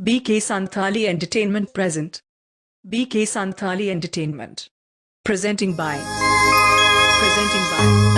BK Santali Entertainment present. BK Santali Entertainment. Presenting by. Presenting by.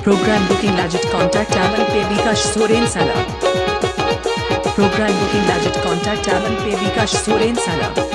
Program booking legit contact Aman Pe Bikash Soren Sala. Program booking legit contact Aman Pe Bikash Soren Sala.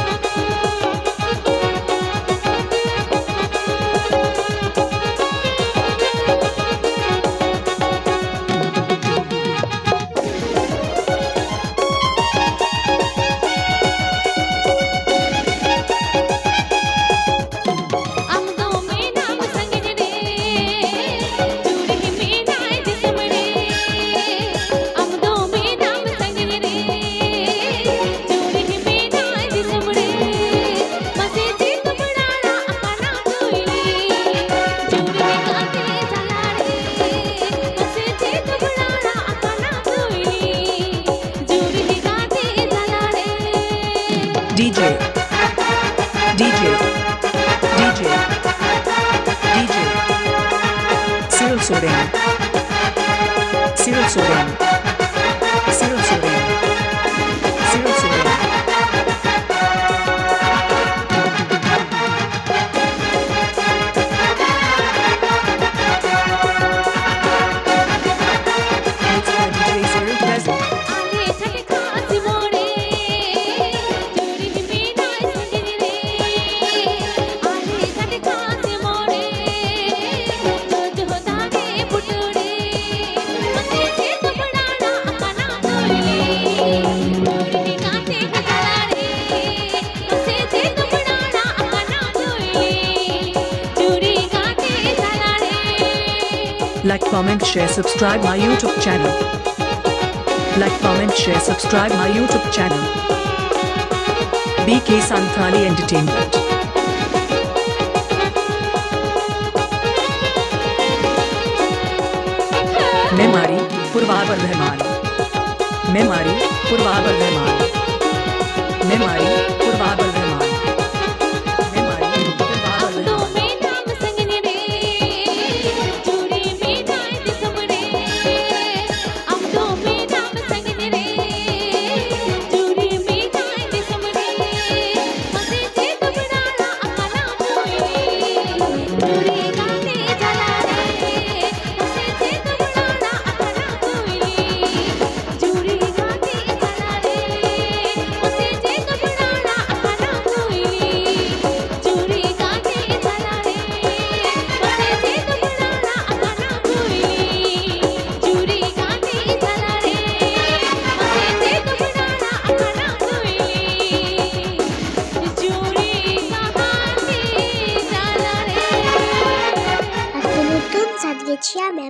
DJ Cyril Soren Like, comment, share, subscribe my YouTube channel. Like, comment, share, subscribe my YouTube channel. BK Santali Entertainment. Memari, Purvabardhaman. Memari, Purvabardhaman. Memari, Purvabardhaman.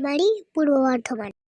Memari, Purva Bardhaman.